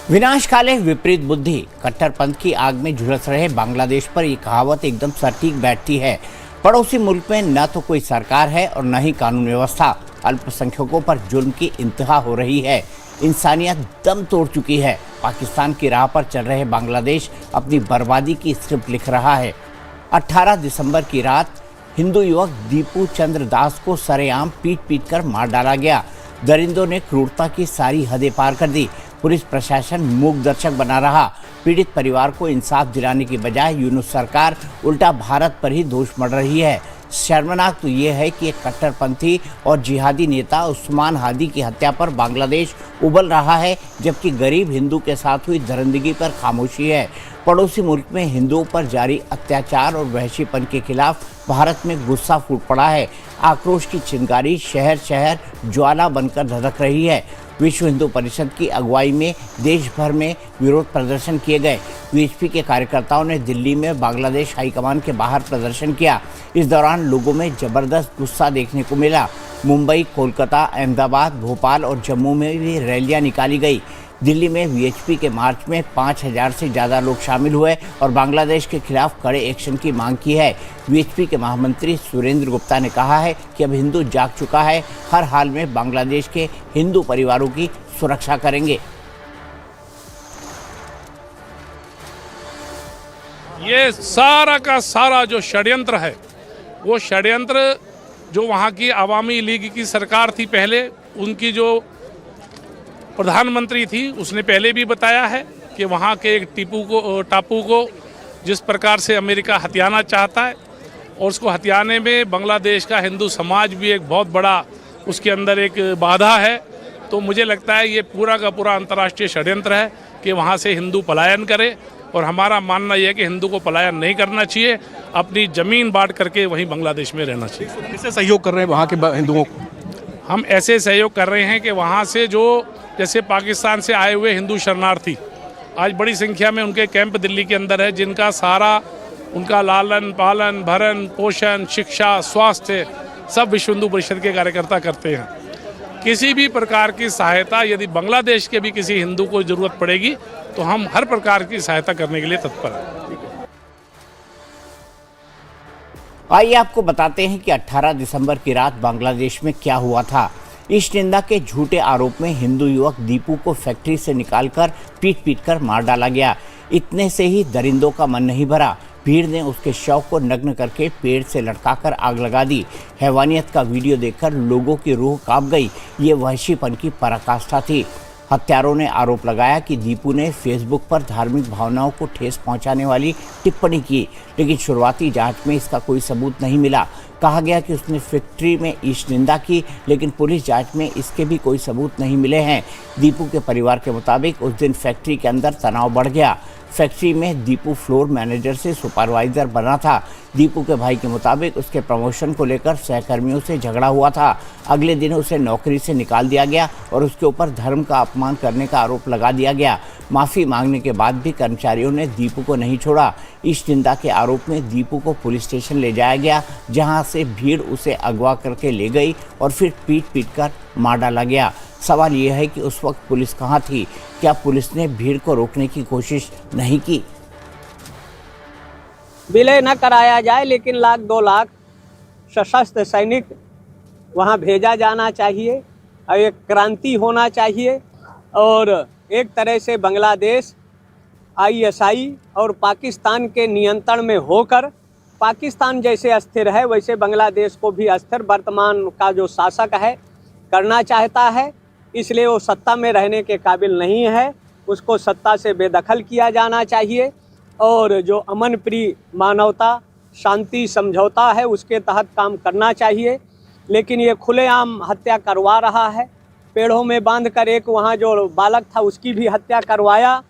विनाशकाले विपरीत बुद्धि, कट्टरपंथ की आग में झुलस रहे बांग्लादेश पर यह कहावत एकदम सटीक बैठती है। पड़ोसी मुल्क में न तो कोई सरकार है और न ही कानून व्यवस्था। अल्पसंख्यकों पर जुल्म की इंतहा हो रही है। इंसानियत दम तोड़ चुकी है। पाकिस्तान की राह पर चल रहे बांग्लादेश अपनी बर्बादी की स्क्रिप्ट लिख रहा है। 18 दिसंबर की रात हिंदू युवक दीपू चंद्र दास को सरेआम पीट पीट कर मार डाला गया। दरिंदों ने क्रूरता की सारी हदें पार कर दी। पुलिस प्रशासन मूक दर्शक बना रहा। पीड़ित परिवार को इंसाफ दिलाने की बजाय यूनुस सरकार उल्टा भारत पर ही दोष मढ़ रही है। शर्मनाक तो ये है कि एक कट्टरपंथी और जिहादी नेता उस्मान हादी की हत्या पर बांग्लादेश उबल रहा है, जबकि गरीब हिंदू के साथ हुई दरिंदगी पर खामोशी है। पड़ोसी मुल्क में हिंदुओं पर जारी अत्याचार और वहशीपन के खिलाफ भारत में गुस्सा फूट पड़ा है। आक्रोश की चिंगारी शहर शहर ज्वाला बनकर धधक रही है। विश्व हिंदू परिषद की अगुवाई में देश भर में विरोध प्रदर्शन किए गए। वीएचपी के कार्यकर्ताओं ने दिल्ली में बांग्लादेश हाईकमान के बाहर प्रदर्शन किया। इस दौरान लोगों में जबरदस्त गुस्सा देखने को मिला। मुंबई, कोलकाता, अहमदाबाद, भोपाल और जम्मू में भी रैलियां निकाली गई। दिल्ली में वीएचपी के मार्च में 5000 से ज़्यादा लोग शामिल हुए और बांग्लादेश के खिलाफ कड़े एक्शन की मांग की है। वीएचपी के महामंत्री सुरेंद्र गुप्ता ने कहा है कि अब हिंदू जाग चुका है, हर हाल में बांग्लादेश के हिंदू परिवारों की सुरक्षा करेंगे। ये सारा का सारा जो षड्यंत्र है, वो षड्यंत्र जो वहाँ की अवामी लीग की सरकार थी पहले, उनकी जो प्रधानमंत्री थी, उसने पहले भी बताया है कि वहाँ के एक टापू को जिस प्रकार से अमेरिका हथियाना चाहता है, और उसको हथियाने में बांग्लादेश का हिंदू समाज भी एक बहुत बड़ा उसके अंदर एक बाधा है। तो मुझे लगता है ये पूरा का पूरा अंतर्राष्ट्रीय षड्यंत्र है कि वहाँ से हिंदू पलायन करे, और हमारा मानना यह है कि हिंदू को पलायन नहीं करना चाहिए, अपनी ज़मीन बांट करके वहीं बांग्लादेश में रहना चाहिए। कैसे सहयोग कर रहे हैं वहाँ के हिंदुओं को? हम ऐसे सहयोग कर रहे हैं कि वहाँ से जो जैसे पाकिस्तान से आए हुए हिंदू शरणार्थी आज बड़ी संख्या में उनके कैंप दिल्ली के अंदर है, जिनका सारा उनका लालन पालन भरण पोषण शिक्षा स्वास्थ्य सब विश्व हिंदू परिषद के कार्यकर्ता करते हैं। किसी भी प्रकार की सहायता यदि बांग्लादेश के भी किसी हिंदू को ज़रूरत पड़ेगी तो हम हर प्रकार की सहायता करने के लिए तत्पर हैं। आइए आपको बताते हैं कि 18 दिसंबर की रात बांग्लादेश में क्या हुआ था। ईस्ट निंदा के झूठे आरोप में हिंदू युवक दीपू को फैक्ट्री से निकालकर पीट पीट कर मार डाला गया। इतने से ही दरिंदों का मन नहीं भरा। भीड़ ने उसके शव को नग्न करके पेड़ से लटकाकर आग लगा दी। हैवानियत का वीडियो देखकर लोगों की रूह कांप गई। ये वहशीपन की पराकाष्ठा थी। हत्यारों ने आरोप लगाया कि दीपू ने फेसबुक पर धार्मिक भावनाओं को ठेस पहुंचाने वाली टिप्पणी की, लेकिन शुरुआती जांच में इसका कोई सबूत नहीं मिला। कहा गया कि उसने फैक्ट्री में ईश निंदा की, लेकिन पुलिस जांच में इसके भी कोई सबूत नहीं मिले हैं। दीपू के परिवार के मुताबिक उस दिन फैक्ट्री के अंदर तनाव बढ़ गया। फैक्ट्री में दीपू फ्लोर मैनेजर से सुपरवाइजर बना था। दीपू के भाई के मुताबिक उसके प्रमोशन को लेकर सहकर्मियों से झगड़ा हुआ था। अगले दिन उसे नौकरी से निकाल दिया गया और उसके ऊपर धर्म का अपमान करने का आरोप लगा दिया गया। माफ़ी मांगने के बाद भी कर्मचारियों ने दीपू को नहीं छोड़ा। इस निंदा के आरोप में दीपू को पुलिस स्टेशन ले जाया गया, जहां से भीड़ उसे अगवा करके ले गई और फिर पीट पीट कर मार डाला गया। सवाल यह है कि उस वक्त पुलिस कहाँ थी? क्या पुलिस ने भीड़ को रोकने की कोशिश नहीं की? विलय न कराया जाए, लेकिन 1-2 लाख सशस्त्र सैनिक वहां भेजा जाना चाहिए और एक क्रांति होना चाहिए, और एक तरह से बांग्लादेश आईएसआई और पाकिस्तान के नियंत्रण में होकर पाकिस्तान जैसे अस्थिर है वैसे बांग्लादेश को भी अस्थिर वर्तमान का जो शासक है करना चाहता है। इसलिए वो सत्ता में रहने के काबिल नहीं है, उसको सत्ता से बेदखल किया जाना चाहिए, और जो अमन प्रिय मानवता शांति समझौता है उसके तहत काम करना चाहिए। लेकिन ये खुलेआम हत्या करवा रहा है। पेड़ों में बांधकर एक वहाँ जो बालक था उसकी भी हत्या करवाया।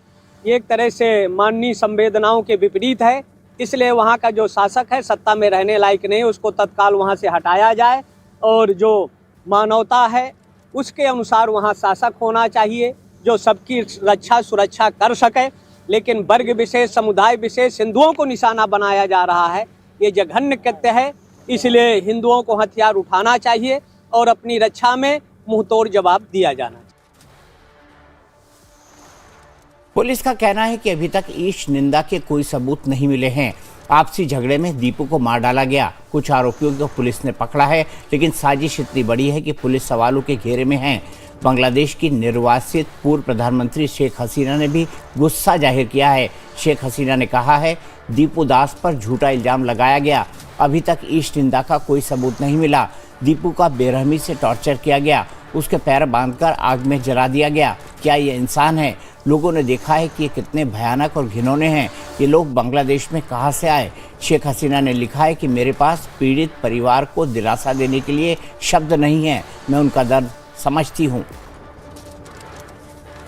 ये एक तरह से मानवीय संवेदनाओं के विपरीत है। इसलिए वहाँ का जो शासक है सत्ता में रहने लायक नहीं, उसको तत्काल वहाँ से हटाया जाए, और जो मानवता है उसके अनुसार वहाँ शासक होना चाहिए जो सबकी रक्षा सुरक्षा कर सके। लेकिन वर्ग विशेष समुदाय विशेष हिंदुओं को निशाना बनाया जा रहा है, ये जघन्य कृत्य है। इसलिए हिंदुओं को हथियार उठाना चाहिए और अपनी रक्षा में मुंहतोड़ जवाब दिया जाना चाहिए। पुलिस का कहना है कि अभी तक ईश निंदा के कोई सबूत नहीं मिले हैं। आपसी झगड़े में दीपू को मार डाला गया। कुछ आरोपियों को पुलिस ने पकड़ा है, लेकिन साजिश इतनी बड़ी है कि पुलिस सवालों के घेरे में है। बांग्लादेश की निर्वासित पूर्व प्रधानमंत्री शेख हसीना ने भी गुस्सा जाहिर किया है। शेख हसीना ने कहा है, दीपू दास पर झूठा इल्जाम लगाया गया। अभी तक ईश निंदा का कोई सबूत नहीं मिला। दीपू का बेरहमी से टॉर्चर किया गया, उसके पैर बांधकर आग में जला दिया गया। क्या ये इंसान है? लोगों ने देखा है कि ये कितने भयानक और घिनौने हैं। ये लोग बांग्लादेश में कहाँ से आए? शेख हसीना ने लिखा है कि मेरे पास पीड़ित परिवार को दिलासा देने के लिए शब्द नहीं है। मैं उनका दर्द समझती हूँ।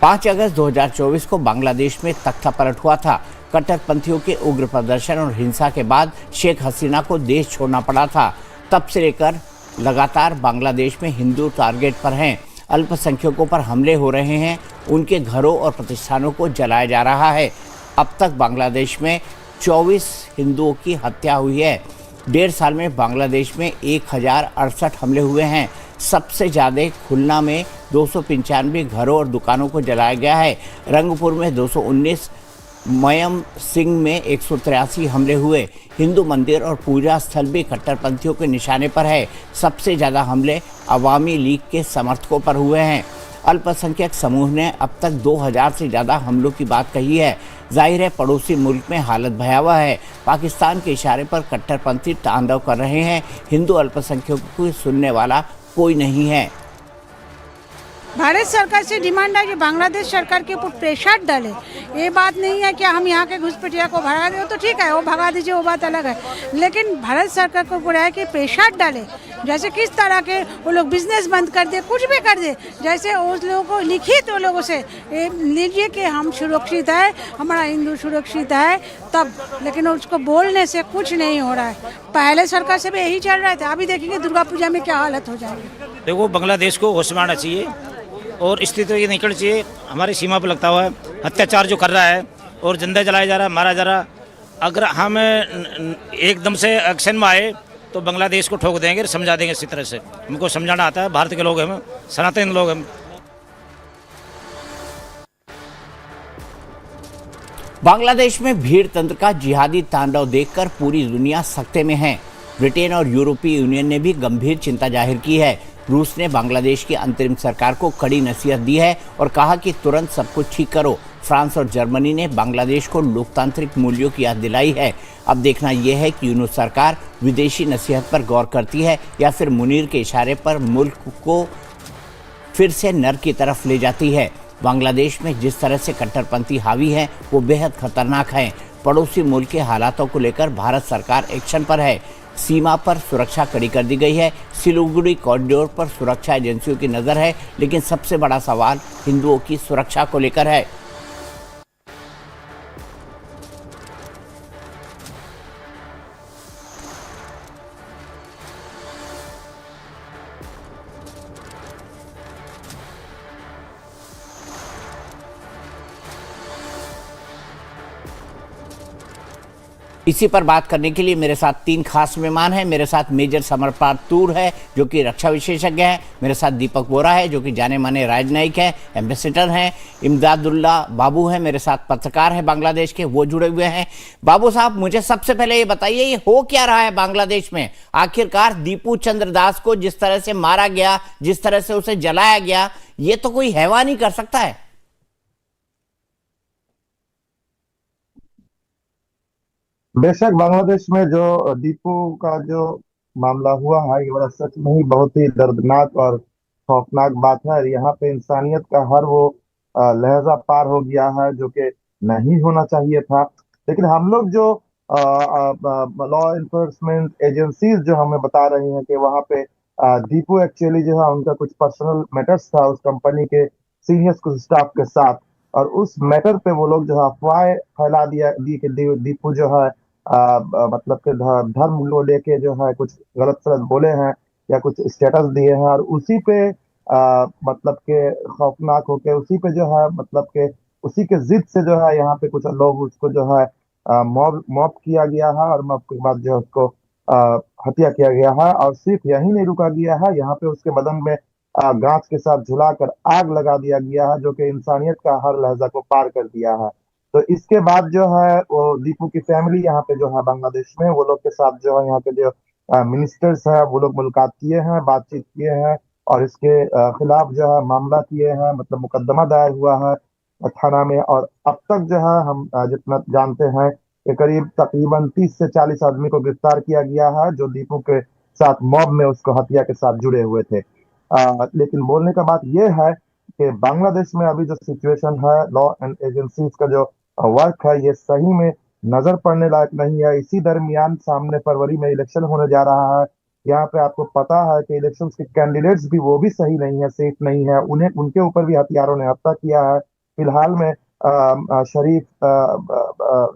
5 अगस्त 2024 को बांग्लादेश में तख्ता पलट हुआ था। कट्टरपंथियों के उग्र प्रदर्शन और हिंसा के बाद शेख हसीना को देश छोड़ना पड़ा था। तब से लेकर लगातार बांग्लादेश में हिंदू टारगेट पर हैं। अल्पसंख्यकों पर हमले हो रहे हैं। उनके घरों और प्रतिष्ठानों को जलाया जा रहा है। अब तक बांग्लादेश में 24 हिंदुओं की हत्या हुई है। 1.5 साल में बांग्लादेश में 1068 हमले हुए हैं। सबसे ज़्यादा खुलना में 295 घरों और दुकानों को जलाया गया है। रंगपुर में 219, मयम सिंह में 183 हमले हुए। हिंदू मंदिर और पूजा स्थल भी कट्टरपंथियों के निशाने पर है। सबसे ज़्यादा हमले अवामी लीग के समर्थकों पर हुए हैं। अल्पसंख्यक समूह ने अब तक 2000 से ज़्यादा हमलों की बात कही है। जाहिर है पड़ोसी मुल्क में हालत भयावह है। पाकिस्तान के इशारे पर कट्टरपंथी तांडव कर रहे हैं। हिंदू अल्पसंख्यकों को सुनने वाला कोई नहीं है। भारत सरकार से डिमांड है कि बांग्लादेश सरकार के ऊपर प्रेशर डाले। ये बात नहीं है कि हम यहाँ के घुसपैठिया को भगा दें, तो ठीक है, वो भगा दीजिए, वो बात अलग है। लेकिन भारत सरकार को ऊपर है कि प्रेशर डाले। जैसे किस तरह के वो लोग बिजनेस बंद कर दे, कुछ भी कर दे। जैसे उस लोगों को लिखित वो लोगों से लीजिए कि हम सुरक्षित है, हमारा हिंदू सुरक्षित है, तब। लेकिन उसको बोलने से कुछ नहीं हो रहा है। पहले सरकार से भी यही चल रहा था। अभी देखेंगे दुर्गा पूजा में क्या हालत हो जाएगी। देखो, बांग्लादेश को होश में आना चाहिए और स्थिति ये निकलनी चाहिए। हमारी सीमा पर लगता हुआ है अत्याचार जो कर रहा है और जिंदा जलाया जा रहा है, मारा जा रहा है। अगर हम एकदम से एक्शन में आए तो बांग्लादेश को ठोक देंगे, समझा देंगे इसी तरह से। हमको समझाना आता है, भारत के लोग हैं, हम सनातन लोग हैं। बांग्लादेश में भीड़ तंत्र का जिहादी तांडव देखकर पूरी दुनिया सख्ते में है। ब्रिटेन और यूरोपीय यूनियन ने भी गंभीर चिंता जाहिर की है। रूस ने बांग्लादेश की अंतरिम सरकार को कड़ी नसीहत दी है और कहा कि तुरंत सब कुछ ठीक करो। फ्रांस और जर्मनी ने बांग्लादेश को लोकतांत्रिक मूल्यों की याद दिलाई है। अब देखना यह है कि यूनुस सरकार विदेशी नसीहत पर गौर करती है या फिर मुनीर के इशारे पर मुल्क को फिर से नर की तरफ ले जाती है। बांग्लादेश में जिस तरह से कट्टरपंथी हावी है वो बेहद खतरनाक है। पड़ोसी मुल्क के हालातों को लेकर भारत सरकार एक्शन पर है। सीमा पर सुरक्षा कड़ी कर दी गई है। सिलीगुड़ी कॉरिडोर पर सुरक्षा एजेंसियों की नज़र है, लेकिन सबसे बड़ा सवाल हिंदुओं की सुरक्षा को लेकर है। इसी पर बात करने के लिए मेरे साथ 3 खास मेहमान हैं। मेरे साथ मेजर समरपाल तूर है जो कि रक्षा विशेषज्ञ हैं। मेरे साथ दीपक बोरा है जो कि जाने माने राजनयिक हैं, एम्बेसडर हैं। इमदादुल्ला बाबू हैं मेरे साथ, पत्रकार हैं बांग्लादेश के, वो जुड़े हुए हैं। बाबू साहब, मुझे सबसे पहले ये बताइए, ये हो क्या रहा है बांग्लादेश में? आखिरकार दीपू चंद्र दास को जिस तरह से मारा गया, जिस तरह से उसे जलाया गया, ये तो कोई हैवान ही कर सकता है। बेशक बांग्लादेश में जो दीपू का जो मामला हुआ है, ये बड़ा सच में ही बहुत ही दर्दनाक और खौफनाक बात है। और यहाँ पे इंसानियत का हर वो लहजा पार हो गया है जो कि नहीं होना चाहिए था। लेकिन हम लोग जो लॉ इन्फोर्समेंट एजेंसीज जो हमें बता रही हैं कि वहाँ पे दीपू एक्चुअली जो है उनका कुछ पर्सनल मैटर्स था उस कंपनी के सीनियर कुछ स्टाफ के साथ, और उस मैटर पे वो लोग जो है अफवाहें फैला दी कि दीपू जो है मतलब कि धर्म को लेके जो है कुछ गलत सलत बोले हैं या कुछ स्टेटस दिए हैं, और उसी पे मतलब के खौफनाक होके उसी पे जो है मतलब के उसी के जिद से जो है यहाँ पे कुछ लोग उसको जो है मॉब किया गया है, और मॉब के बाद जो है उसको हत्या किया गया है। और सिर्फ यही नहीं रुका गया है, यहाँ पे उसके बदन में गांच के साथ झुलाकर आग लगा दिया गया है, जो कि इंसानियत का हर लहजा को पार कर दिया है। तो इसके बाद जो है वो दीपू की फैमिली यहाँ पे जो है बांग्लादेश में, वो लोग के साथ जो है यहाँ के जो मिनिस्टर्स है वो लोग मुलाकात किए हैं, बातचीत किए हैं, और इसके खिलाफ जो है मामला किए हैं, मतलब मुकदमा दायर हुआ है थाना में। और अब तक जो है हम जितना जानते हैं कि करीब तकरीबन 30 से 40 आदमी को गिरफ्तार किया गया है, जो दीपू के साथ मॉब में उसको हत्या के साथ जुड़े हुए थे। लेकिन बोलने का बात यह है कि बांग्लादेश में अभी जो सिचुएशन है, लॉ एंड एजेंसीज का जो वर्क है, ये सही में नजर पड़ने लायक नहीं है। इसी दरमियान सामने फरवरी में इलेक्शन होने जा रहा है। यहाँ पे आपको पता है कि इलेक्शन के कैंडिडेट्स भी वो भी सही नहीं है, सेफ नहीं है, उन्हें उनके ऊपर भी हथियारों ने हमला किया है। फिलहाल में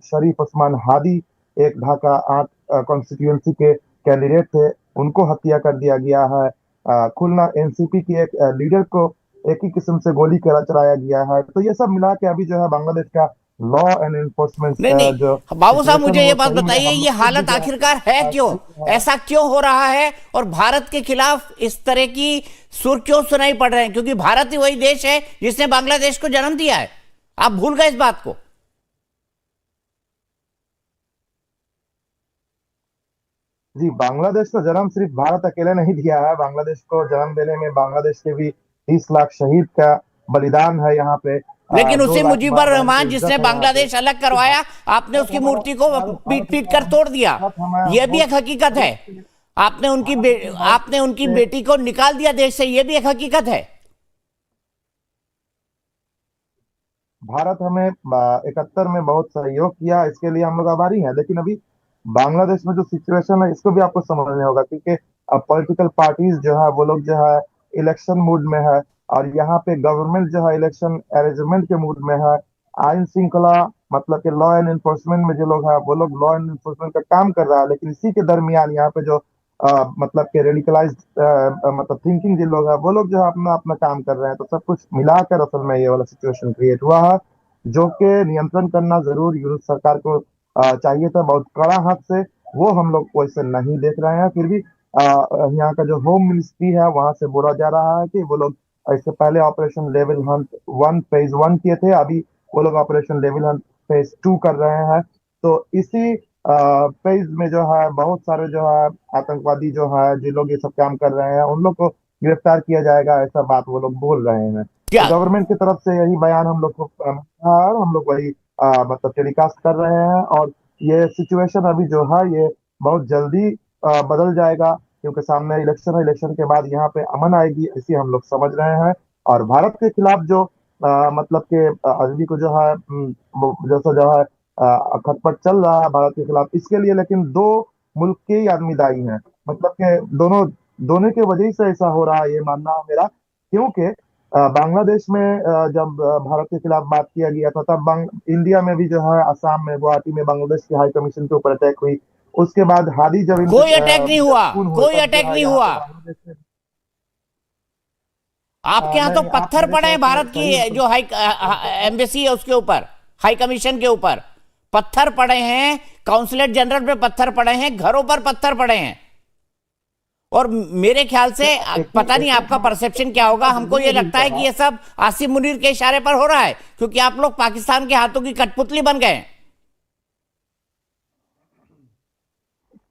शरीफ उस्मान हादी, एक ढाका 8 कॉन्स्टिट्यूएंसी के कैंडिडेट थे, उनको हत्या कर दिया गया है। खुलना एनसीपी की एक लीडर को एक ही किस्म से गोली चलाया गया है। तो ये सब मिला के अभी जो है बांग्लादेश का लॉ एंड एनफोर्समेंट नहीं नहीं जो बाबू साहब, मुझे ये वो बात सही में बताइए, हम ये लोग हालत जो है, आखिरकार है क्यों? ऐसा क्यों हो रहा है और भारत के खिलाफ इस तरह की सुर क्यों सुनाई पड़ रहे हैं? क्योंकि भारत ही वही देश है जिसने बांग्लादेश को जन्म दिया है। आप भूल गए इस बात को? जी, बांग्लादेश को जन्म सिर्फ भारत अकेले नहीं दिया है। बांग्लादेश को जन्म देने में बांग्लादेश के भी 30 लाख शहीद का बलिदान है यहाँ पे। लेकिन 2 उसी लाख मुजीबर माँ बहन की रहमान इज्जत जिसने है यहाँ पे। बांग्लादेश अलग करवाया, आपने उसकी मूर्ति को पीट पीट कर तोड़ दिया। यह भी एक हकीकत है। आपने उनकी बेटी को निकाल दिया देश से, यह भी एक हकीकत है। भारत हमें 71 में बहुत सहयोग किया, इसके लिए हम लोग आभारी हैं। लेकिन अभी बांग्लादेश में जो सिचुएशन है, इसको भी आपको समझना होगा, क्योंकि पॉलिटिकल पार्टीज जो है वो लोग जो है इलेक्शन मूड में है, और यहाँ पे गवर्नमेंट जो है इलेक्शन अरेंजमेंट के मूड में है। आईन श्रृंखला मतलब कि लॉ एंड एनफोर्समेंट में जो लोग है वो लोग लॉ एंड एनफोर्समेंट का काम कर रहा है। लेकिन इसी के दरमियान यहाँ पे जो मतलब कि रेडिकलाइज्ड मतलब थिंकिंग जिन लोग हैं वो लोग जो है अपना अपना काम कर रहे हैं। तो सब कुछ मिलाकर असल में ये वाला सिचुएशन क्रिएट हुआ है, जो कि नियंत्रण करना जरूर यूनिट सरकार को चाहिए था, बहुत कड़ा हाथ से। वो हम लोग वैसे नहीं देख रहे हैं। फिर भी यहाँ का जो होम मिनिस्ट्री है वहां से बोला जा रहा है कि वो लोग इससे पहले ऑपरेशन लेवल हंट 1 फेज 1 किए थे, अभी वो लोग ऑपरेशन लेवल हंट फेज 2 कर रहे हैं। तो इसी फेज में जो है बहुत सारे जो है आतंकवादी जो है जो लोग ये सब काम कर रहे हैं उन लोग को गिरफ्तार किया जाएगा, ऐसा बात वो लोग बोल रहे हैं। क्या तो गवर्नमेंट की तरफ से यही बयान हम लोग को और हम लोग वही मतलब टेलीकास्ट कर रहे हैं। और ये सिचुएशन अभी जो है ये बहुत जल्दी बदल जाएगा, क्योंकि सामने इलेक्शन है। इलेक्शन के बाद यहाँ पे अमन आएगी, ऐसी हम लोग समझ रहे हैं। और भारत के खिलाफ जो मतलब के अभी को जो है जैसा जो है खटपट चल रहा है भारत के खिलाफ, इसके लिए लेकिन 2 मुल्क के ही आदमी दायी हैं। मतलब के दोनों के वजह से ऐसा हो रहा है, ये मानना है मेरा। क्योंकि बांग्लादेश में जब भारत के खिलाफ बात किया गया था, तब इंडिया में भी जो है असम में गुवाहाटी में बांग्लादेश की हाई कमीशन के ऊपर अटैक हुई। उसके बाद हादी जब कोई अटैक नहीं हुआ, खून हुए, कोई तब जो अटैक है नहीं यहाँ हुआ। पे बांग्लादेश में आपके यहाँ तो नहीं, पत्थर आपने पड़े हैं तो भारत की सही जो हाई एम्बेसी है उसके ऊपर, हाई कमीशन के ऊपर पत्थर पड़े हैं, काउंसलेट जनरल पे पत्थर पड़े हैं, घरों पर पत्थर पड़े हैं। और मेरे ख्याल से पता नहीं आपका परसेप्शन क्या होगा, हमको ये लगता है कि ये सब आसिम मुनीर के इशारे पर हो रहा है, क्योंकि आप लोग पाकिस्तान के हाथों की कठपुतली बन गए हैं।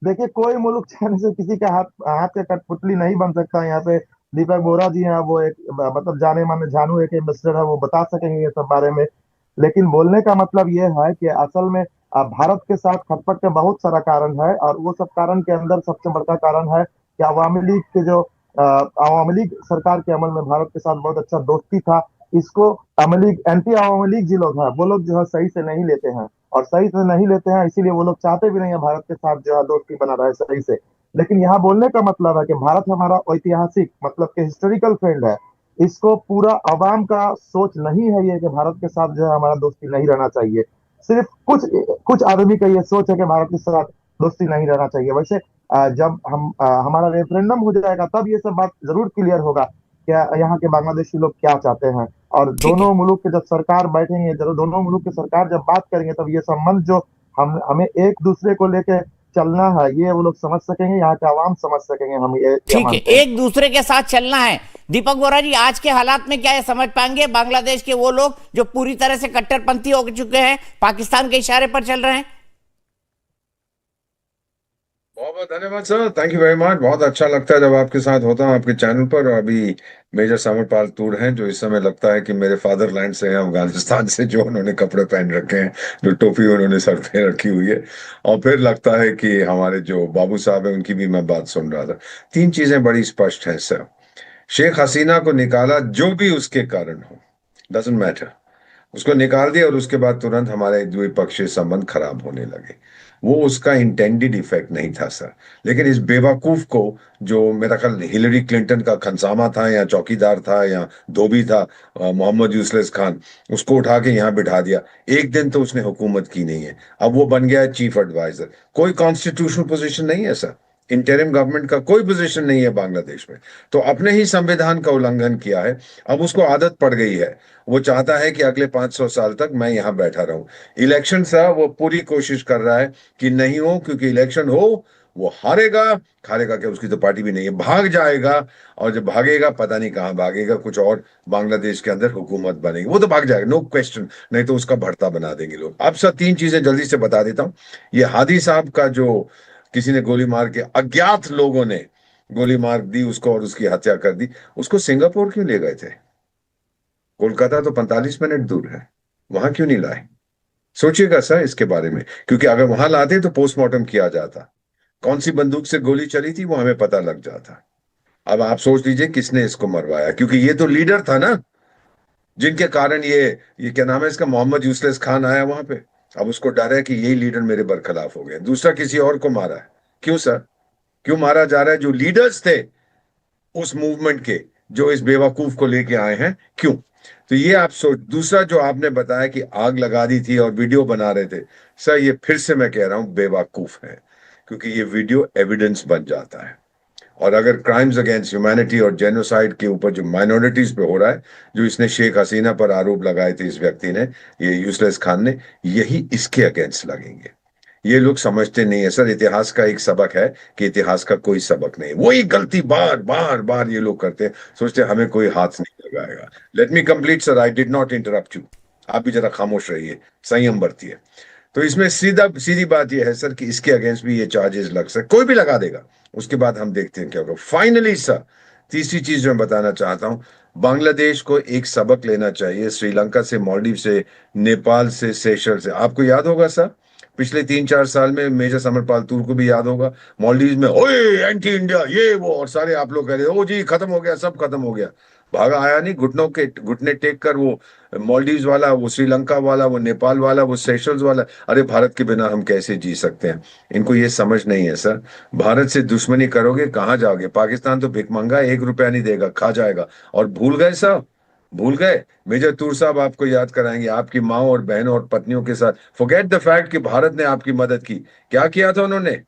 देखिए, कोई मुल्क चाहने से किसी का हाथ का कठपुतली नहीं बन सकता। यहाँ पे दीपक बोरा जी हैं, वो एक मतलब जाने माने जानू एक इन्वेस्टर है, वो बता सकेंगे ये सब बारे में। लेकिन बोलने का मतलब ये है कि असल में भारत के साथ खटपट का बहुत सारा कारण है, और वो सब कारण के अंदर सबसे बड़ा कारण है कि अवामी लीग के जो अवामी लीग सरकार के अमल में भारत के साथ बहुत अच्छा दोस्ती था। इसको अवामी लीग एंटी अवामी लीग जो लोग हैं वो लोग जो है सही से नहीं लेते हैं, और सही से नहीं लेते हैं इसीलिए वो लोग चाहते भी नहीं है भारत के साथ जो है दोस्ती बना रहे सही से। लेकिन यहाँ बोलने का मतलब है कि भारत हमारा ऐतिहासिक मतलब कि हिस्टोरिकल फ्रेंड है। इसको पूरा अवाम का सोच नहीं है ये कि भारत के साथ जो है हमारा दोस्ती नहीं रहना चाहिए। सिर्फ कुछ आदमी का ये सोच है कि भारत के साथ दोस्ती नहीं रहना चाहिए। वैसे जब हमारा रेफरेंडम हो जाएगा तब ये सब बात जरूर क्लियर होगा क्या यहाँ के बांग्लादेशी लोग क्या चाहते हैं। और दोनों मुल्क के जब सरकार बैठेंगे, जब दोनों मुल्क के सरकार जब बात करेंगे, तब ये संबंध जो हमें एक दूसरे को लेके चलना है ये वो लोग समझ सकेंगे, यहाँ के आवाम समझ सकेंगे। हम ये ठीक है, मानते हैं। एक दूसरे के साथ चलना है। दीपक बोरा जी, आज के हालात में क्या ये समझ पाएंगे बांग्लादेश के वो लोग जो पूरी तरह से कट्टरपंथी हो चुके हैं, पाकिस्तान के इशारे पर चल रहे हैं? बहुत बहुत धन्यवाद sir, thank you very much. बहुत अच्छा लगता है जब आपके साथ होता हूँ आपके चैनल पर। अभी मेजर समरपाल तूर हैं जो इस समय लगता है कि मेरे फादरलैंड से हैं, अफगानिस्तान से, जो उन्होंने कपड़े पहन रखे हैं, जो टोपी उन्होंने सर पे रखी हुई है। और फिर लगता है कि हमारे जो बाबू साहब हैं उनकी भी मैं बात सुन रहा था। तीन चीजें बड़ी स्पष्ट हैं सर। शेख हसीना को निकाला जो भी उसके कारण हो, डजंट मैटर, उसको निकाल दिया और उसके बाद तुरंत हमारे द्विपक्षीय संबंध खराब होने लगे। वो उसका इंटेंडेड इफेक्ट नहीं था सर। लेकिन इस बेवकूफ को, जो मेरा ख्याल हिलरी क्लिंटन का खनसामा था या चौकीदार था या धोबी था, मोहम्मद यूसुफ खान, उसको उठा के यहाँ बिठा दिया। एक दिन तो उसने हुकूमत की नहीं है, अब वो बन गया है चीफ एडवाइजर। कोई कॉन्स्टिट्यूशनल पोजीशन नहीं है सर, इंटरिम गवर्नमेंट का कोई पोजीशन नहीं है बांग्लादेश में। तो अपने ही संविधान का उल्लंघन किया है। अब उसको आदत पड़ गई है, वो चाहता है कि अगले 500 साल तक मैं यहाँ बैठा रहूं। इलेक्शन सा वो पूरी कोशिश कर रहा है कि नहीं हो, क्योंकि इलेक्शन हो वो हारेगा। हारेगा क्या, उसकी तो पार्टी भी नहीं है, भाग जाएगा। और जब भागेगा पता नहीं कहाँ भागेगा, कुछ और बांग्लादेश के अंदर हुकूमत बनेगी, वो तो भाग जाएगा, नो क्वेश्चन। नहीं तो उसका भरता बना देंगे लोग। अब सर तीन चीजें जल्दी से बता देता हूँ। ये हादी साहब का जो किसी ने गोली मार के, अज्ञात लोगों ने गोली मार दी उसको और उसकी हत्या कर दी, उसको सिंगापुर क्यों ले गए थे? कोलकाता तो 45 मिनट दूर है, वहां क्यों नहीं लाए? सोचिएगा सर इसके बारे में, क्योंकि अगर वहां लाते तो पोस्टमार्टम किया जाता, कौन सी बंदूक से गोली चली थी वो हमें पता लग जाता। अब आप सोच लीजिए किसने इसको मरवाया, क्योंकि ये तो लीडर था ना, जिनके कारण ये क्या नाम है इसका, मोहम्मद यूसुफ खान आया वहां पे। अब उसको डर है कि यही लीडर मेरे बरखिलाफ हो गए। दूसरा किसी और को मारा है, क्यों सर? क्यों मारा जा रहा है जो लीडर्स थे उस मूवमेंट के, जो इस बेवकूफ को लेके आए हैं, क्यों? तो ये आप सोच। दूसरा जो आपने बताया कि आग लगा दी थी और वीडियो बना रहे थे, सर ये फिर से मैं कह रहा हूं बेवकूफ है, क्योंकि ये वीडियो एविडेंस बन जाता है। और अगर क्राइम्स अगेंस्ट ह्यूमैनिटी और जेनोसाइड के ऊपर जो माइनॉरिटीज पे हो रहा है, जो इसने शेख हसीना पर आरोप लगाए थे इस व्यक्ति ने, ये यूसुफ खान ने, यही इसके अगेंस्ट लगेंगे। ये लोग समझते नहीं है सर, इतिहास का एक सबक है कि इतिहास का कोई सबक नहीं। वही गलती बार बार बार ये लोग करते हैं, सोचते हैं हमें कोई हाथ नहीं लगाएगा। Let me complete sir, I did not interrupt you. आप भी जरा खामोश रहिए, संयम बरतिए। तो इसमें सीधी बात यह है सर कि इसके अगेंस्ट भी ये चार्जेस लग सकते, कोई भी लगा देगा, उसके बाद हम देखते हैं क्या होगा। फाइनली सर तीसरी चीज जो मैं बताना चाहता हूं, बांग्लादेश को एक सबक लेना चाहिए श्रीलंका से, मालदीव से, नेपाल से, सेशल से। आपको याद होगा सर, पिछले 3-4 साल में मेजर समरपाल तूर को भी याद होगा, मालदीव में ओए एंटी इंडिया ये वो, और सारे आप लोग कह रहे ओ जी खत्म हो गया, सब खत्म हो गया। भागा आया नहीं, घुटने टेक कर, वो मालदीव वाला, वो श्रीलंका वाला, वो नेपाल वाला, वो सेशल्स वाला। अरे भारत के बिना हम कैसे जी सकते हैं? इनको ये समझ नहीं है सर। भारत से दुश्मनी करोगे कहाँ जाओगे? पाकिस्तान तो भिखमंगा, 1 रुपया नहीं देगा, खा जाएगा। और भूल गए सर, भूल गए, मेजर तूर साहब आपको याद कराएंगे, आपकी माओ और बहनों और पत्नियों के साथ फॉरगेट द फैक्ट कि भारत ने आपकी मदद की। क्या किया था उन्होंने?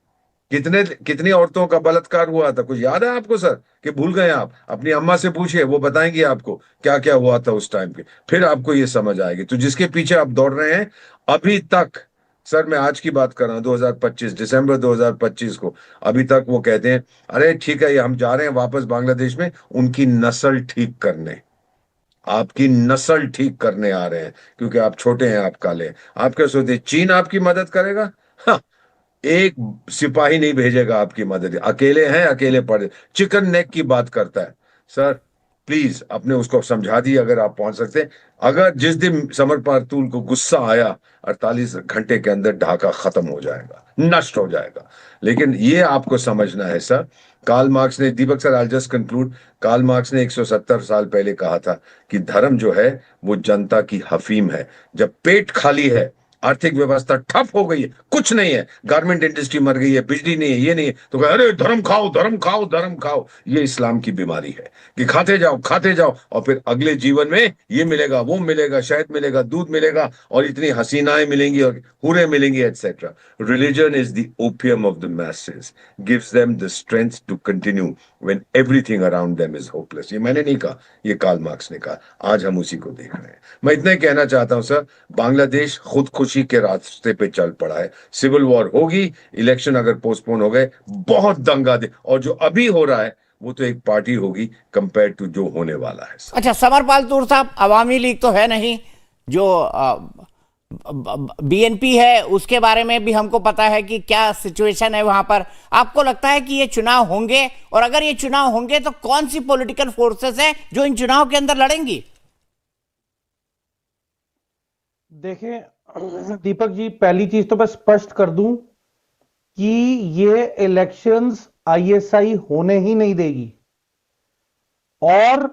कितनी औरतों का बलात्कार हुआ था, कुछ याद है आपको सर? कि भूल गए आप? अपनी अम्मा से पूछिए, वो बताएंगी आपको क्या क्या हुआ था उस टाइम पे, फिर आपको ये समझ आएगी। तो जिसके पीछे आप दौड़ रहे हैं अभी तक, सर मैं आज की बात कर रहा हूं, 2025 दिसंबर 2025 को, अभी तक वो कहते हैं अरे ठीक है ये हम जा रहे हैं वापस बांग्लादेश में उनकी नस्ल ठीक करने, आपकी नस्ल ठीक करने आ रहे हैं, क्योंकि आप छोटे हैं, आप काले हैं। आप क्या सोचते चीन आपकी मदद करेगा? हाँ, एक सिपाही नहीं भेजेगा आपकी मदद, अकेले हैं, अकेले पड़े। चिकन नेक की बात करता है सर, प्लीज अपने उसको समझा दिए अगर आप पहुंच सकते हैं। अगर जिस दिन समरपाल तूर को गुस्सा आया, 48 घंटे के अंदर ढाका खत्म हो जाएगा, नष्ट हो जाएगा। लेकिन ये आपको समझना है सर, कार्ल मार्क्स ने, Deepak sir I just conclude, Karl Marx ने 170 साल पहले कहा था कि धर्म जो है वो जनता की हफीम है। जब पेट खाली है, आर्थिक व्यवस्था ठप हो गई है, कुछ नहीं है, गारमेंट इंडस्ट्री मर गई है, बिजली नहीं है, ये नहीं है, तो अरे धर्म खाओ धर्म खाओ धर्म खाओ। ये इस्लाम की बीमारी है कि खाते जाओ और फिर अगले जीवन में ये मिलेगा, वो मिलेगा, शहद मिलेगा, दूध मिलेगा और इतनी हसीनाएं मिलेंगी और हुरे मिलेंगी etcetera. Religion is the opium of the masses, gives them the strength to continue when everything around them is hopeless. ये मैंने नहीं कहा, ये कार्ल मार्क्स ने कहा। आज हम उसी को देख रहे हैं। मैं इतना ही कहना चाहता हूं सर, बांग्लादेश खुदकुशी उसी के रास्ते पे चल पड़ा है। सिविल वॉर होगी, इलेक्शन अगर पोस्टपोन हो गए, बहुत दंगा दे, और जो अभी हो रहा है वो तो एक पार्टी होगी कंपेयर टू जो होने वाला है। अच्छा समरपाल तूर साहब, अवामी लीग तो है नहीं, जो बीएनपी है उसके बारे में भी हमको पता है कि क्या सिचुएशन है वहां पर। आपको लगता है कि ये चुनाव होंगे, और अगर ये चुनाव होंगे तो कौन सी पॉलिटिकल फोर्सेस हैं जो इन चुनाव के अंदर लड़ेंगी? देखें दीपक जी, पहली चीज तो मैं स्पष्ट कर दूं कि ये इलेक्शंस आईएसआई होने ही नहीं देगी, और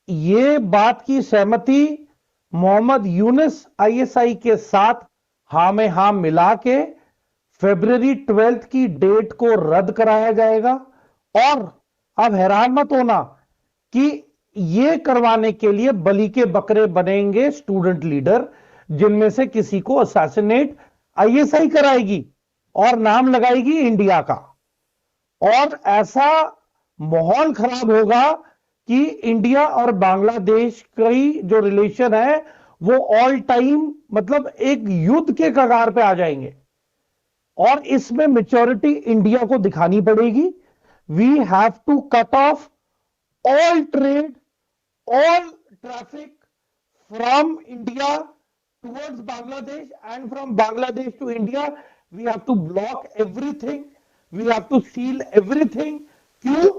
ये बात की सहमति मोहम्मद यूनुस आईएसआई के साथ हां में हां मिला के फरवरी 12 की डेट को रद्द कराया जाएगा। और अब हैरान मत होना कि ये करवाने के लिए बलि के बकरे बनेंगे स्टूडेंट लीडर, जिनमें से किसी को असैसिनेट आईएसआई कराएगी और नाम लगाएगी इंडिया का, और ऐसा माहौल खराब होगा कि इंडिया और बांग्लादेश की जो रिलेशन है वो ऑल टाइम मतलब एक युद्ध के कगार पे आ जाएंगे, और इसमें मैच्योरिटी इंडिया को दिखानी पड़ेगी। We have to cut off all trade, all traffic from India towards Bangladesh and from Bangladesh to India. We have to block everything, we have to seal everything. क्यों?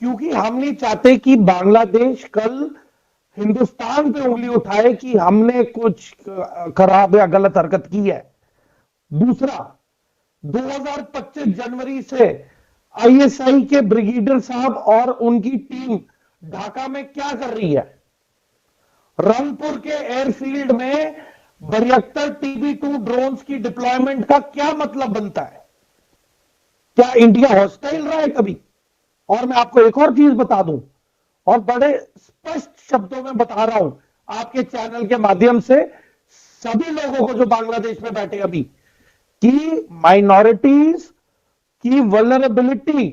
क्योंकि हम नहीं चाहते कि बांग्लादेश कल हिंदुस्तान पे उंगली उठाए कि हमने कुछ खराब या गलत हरकत की है। दूसरा, 2025 जनवरी से आईएसआई के ब्रिगेडियर साहब और उनकी टीम ढाका में क्या कर रही है? रंगपुर के एयरफील्ड में 72 TB2 ड्रोन्स की डिप्लॉयमेंट का क्या मतलब बनता है? क्या इंडिया हॉस्टाइल रहा है कभी? और मैं आपको एक और चीज बता दूं, और बड़े स्पष्ट शब्दों में बता रहा हूं आपके चैनल के माध्यम से सभी लोगों को जो बांग्लादेश में बैठे अभी, कि माइनॉरिटीज की वल्नरेबिलिटी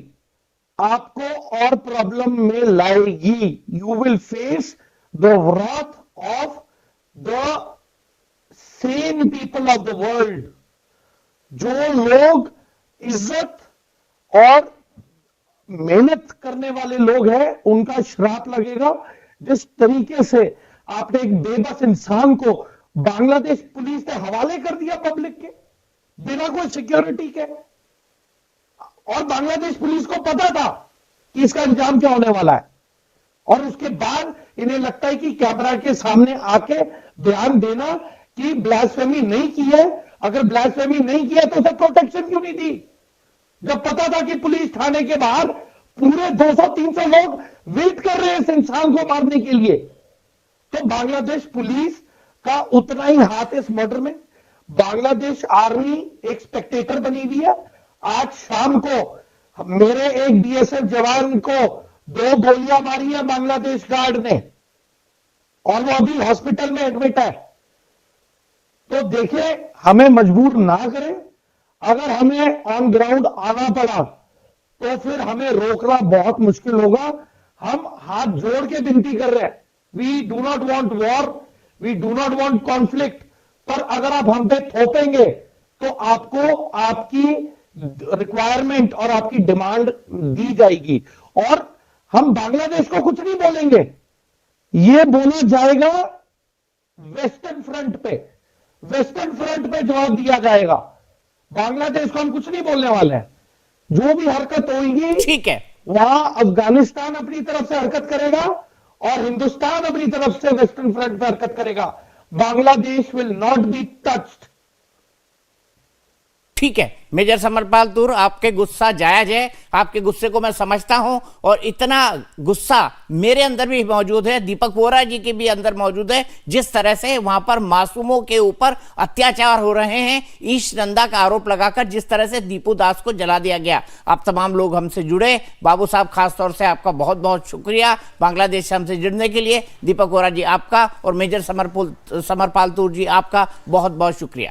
आपको और प्रॉब्लम में लाएगी। You will face the wrath of the Sen people of the world. जो लोग इज्जत और मेहनत करने वाले लोग हैं उनका श्राप लगेगा। जिस तरीके से आपने एक बेबस इंसान को बांग्लादेश पुलिस ने हवाले कर दिया पब्लिक के बिना कोई सिक्योरिटी के, और बांग्लादेश पुलिस को पता था कि इसका अंजाम क्या होने वाला है, और उसके बाद इन्हें लगता है कि कैमरा के सामने आके बयान देना कि ब्लास्फेमी नहीं की है। अगर ब्लास्फेमी नहीं किया तो उसे प्रोटेक्शन क्यों नहीं दी, जब पता था कि पुलिस थाने के बाहर पूरे 200-300 लोग वेट कर रहे हैं इस इंसान को मारने के लिए? तो बांग्लादेश पुलिस का उतना ही हाथ इस मर्डर में। बांग्लादेश आर्मी एक स्पेक्टेटर बनी हुई है। आज शाम को मेरे एक बीएसएफ जवान को 2 गोलियां मारी है बांग्लादेश गार्ड ने, और वो अभी हॉस्पिटल में एडमिट है। तो देखिए, हमें मजबूर ना करें। अगर हमें ऑन ग्राउंड आना पड़ा तो फिर हमें रोकना बहुत मुश्किल होगा। हम हाथ जोड़ के विनती कर रहे हैं, we do not want war, we do not want conflict, पर अगर आप हम पे थोपेंगे तो आपको आपकी रिक्वायरमेंट और आपकी डिमांड दी जाएगी, और हम बांग्लादेश को कुछ नहीं बोलेंगे। ये बोला जाएगा वेस्टर्न फ्रंट पे, वेस्टर्न फ्रंट पे जवाब दिया जाएगा। बांग्लादेश को हम कुछ नहीं बोलने वाले हैं। जो भी हरकत होगी, ठीक है, वहां अफगानिस्तान अपनी तरफ से हरकत करेगा और हिंदुस्तान अपनी तरफ से वेस्टर्न फ्रंट पे हरकत करेगा। Bangladesh will not be touched. ठीक है मेजर समरपाल तूर, आपके गुस्सा जायज है, आपके गुस्से को मैं समझता हूं, और इतना गुस्सा मेरे अंदर भी मौजूद है, दीपक वोरा जी के भी अंदर मौजूद है। जिस तरह से वहां पर मासूमों के ऊपर अत्याचार हो रहे हैं, ईश नंदा का आरोप लगाकर जिस तरह से दीपू दास को जला दिया गया। आप तमाम लोग हमसे जुड़े, बाबू साहब खासतौर से आपका बहुत बहुत शुक्रिया बांग्लादेश से हमसे जुड़ने के लिए। दीपक वोरा जी आपका, और मेजर समरपाल तूर जी आपका बहुत बहुत शुक्रिया।